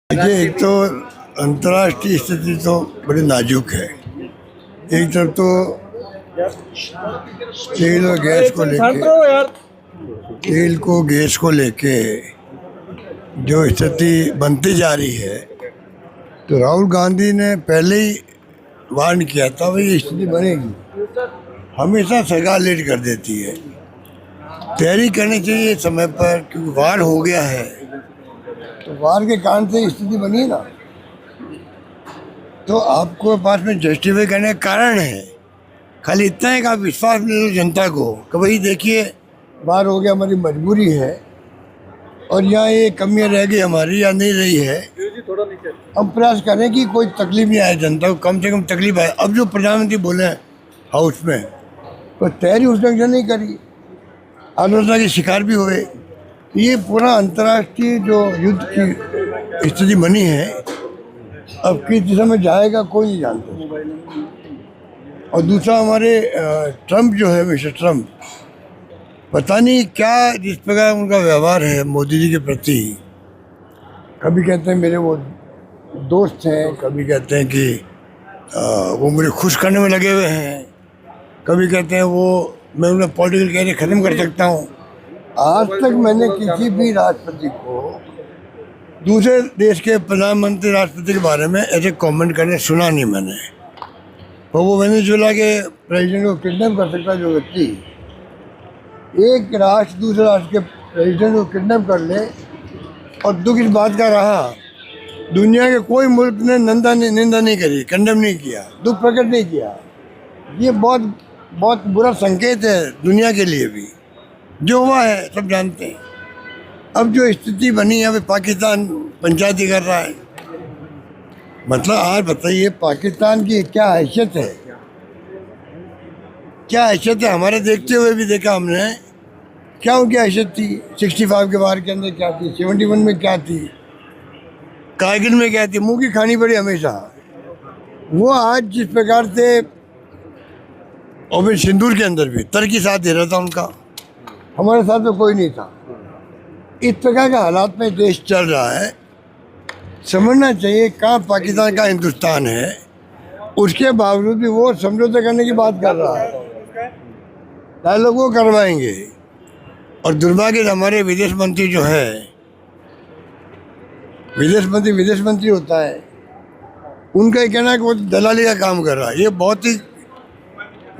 देखिए, एक तो अंतर्राष्ट्रीय स्थिति तो बड़ी नाजुक है। एक तरफ तो तेल और गैस को लेके गैस को लेके जो स्थिति बनती जा रही है, तो राहुल गांधी ने पहले ही वार्न किया था भाई ये स्थिति बनेगी। हमेशा सरकार लेट कर देती है। तैयारी करनी चाहिए समय पर, क्योंकि वार हो गया है तो वार के कारण से स्थिति बनी ना, तो आपको पास में जस्टिफाई करने का कारण है। खाली इतना है कि आप विश्वास ले लो जनता को कि भाई देखिए बाहर हो गया, हमारी मजबूरी है और यहाँ ये कमियाँ रह गई हमारी या नहीं रही है। हम प्रयास करें कि कोई तकलीफ नहीं आए जनता को, कम से कम तकलीफ आए। अब जो प्रधानमंत्री बोले हैं हाउस में, तो तैयारी उसने नहीं करी, आलोचना की शिकार भी हुए। ये पूरा अंतर्राष्ट्रीय जो युद्ध की स्थिति बनी है, अब किस दिशा में जाएगा कोई नहीं जानता। और दूसरा हमारे ट्रम्प जो है, मिस्टर ट्रम्प, पता नहीं क्या जिस प्रकार उनका व्यवहार है मोदी जी के प्रति। कभी कहते हैं मेरे वो दोस्त हैं, कभी कहते हैं कि वो मुझे खुश करने में लगे हुए हैं, कभी कहते हैं वो मैं उन्हें पॉलिटिकल कैरियर ख़त्म कर सकता हूँ। आज तक मैंने किसी भी राष्ट्रपति को, दूसरे देश के प्रधानमंत्री राष्ट्रपति के बारे में ऐसे कमेंट करने सुना नहीं मैंने। और वो वेनेजुएला के प्रेसिडेंट को किडनैप कर सकता जो व्यक्ति, एक राष्ट्र दूसरे राष्ट्र के प्रेसिडेंट को किडनैप कर ले। और दुख इस बात का रहा, दुनिया के कोई मुल्क ने निंदा नहीं करी, कंडेम नहीं किया, दुख प्रकट नहीं किया। ये बहुत बहुत बुरा संकेत है दुनिया के लिए भी। जो हुआ है सब जानते हैं। अब जो स्थिति बनी है, अभी पाकिस्तान पंचायती कर रहा है। मतलब आज बताइए पाकिस्तान की क्या हैसियत है, क्या हैसियत है। हमारे देखते हुए भी देखा हमने क्या उनकी हैसियत थी। 65 के बार के अंदर क्या थी, 71 में क्या थी, कारगिल में क्या थी, मुँह की खानी पड़ी हमेशा। वो आज जिस प्रकार से ऑपरेशन सिंदूर के अंदर भी तरक्की साथ दे रहा था उनका, हमारे साथ तो कोई नहीं था। इस प्रकार के हालात में देश चल रहा है। समझना चाहिए कहाँ पाकिस्तान का हिंदुस्तान है, उसके बावजूद भी वो समझौता करने की बात कर रहा है। डायलॉग वो करवाएंगे। और दुर्भाग्य से हमारे विदेश मंत्री जो है, विदेश मंत्री होता है, उनका ये कहना है कि वो दलाली का काम कर रहा है। ये बहुत ही,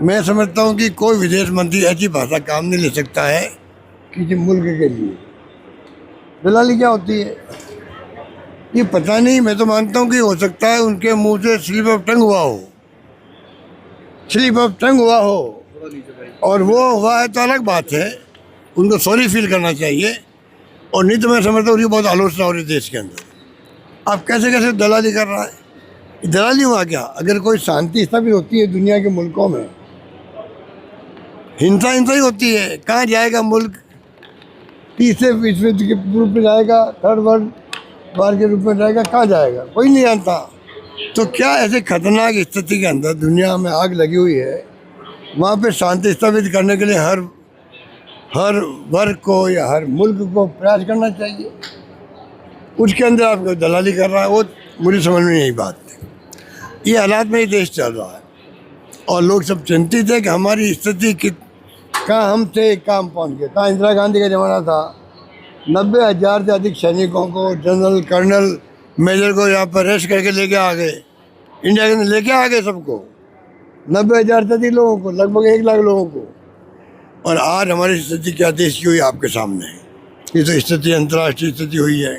मैं समझता हूँ कि कोई विदेश मंत्री ऐसी भाषा काम नहीं ले सकता है किसी मुल्क के लिए। दलाली क्या होती है ये पता नहीं। मैं तो मानता हूँ कि हो सकता है उनके मुंह से स्लिप ऑफ टंग हुआ हो, और वो हुआ है तो अलग बात है, उनको सॉरी फील करना चाहिए। और नहीं तो मैं समझता हूँ उनकी बहुत आलोचना हो रही देश के अंदर। आप कैसे कैसे दलाली कर रहा है। दलाली हुआ क्या? अगर कोई शांति स्थापित होती है दुनिया के मुल्कों में, हिंसा ही होती है, कहाँ जाएगा मुल्क? तीसरे विश्व के रूप में जाएगा, थर्ड वर्ल्ड वार के रूप में जाएगा, कहाँ जाएगा? कोई नहीं जानता। तो क्या ऐसे खतरनाक स्थिति के अंदर दुनिया में आग लगी हुई है, वहाँ पे शांति स्थापित करने के लिए हर वर्ग को या हर मुल्क को प्रयास करना चाहिए। उसके अंदर आप दलाली कर रहा है, वो मुझे समझ में नहीं बात। ये हालात में ही देश चल रहा है और लोग सब चिंतित है कि हमारी स्थिति कहाँ हम थे, कहाँ पहुँच गए। कहाँ इंदिरा गांधी का ज़माना था, 90,000 से अधिक सैनिकों को, जनरल कर्नल मेजर को यहाँ पर अरेस्ट करके लेके आ गए। इंडिया के अंदर लेके आ गए सबको, 90,000 से अधिक लोगों को, लगभग 1 लाख लोगों को। और आज हमारी स्थिति क्या देश की हुई आपके सामने। ये तो स्थिति अंतर्राष्ट्रीय स्थिति हुई है।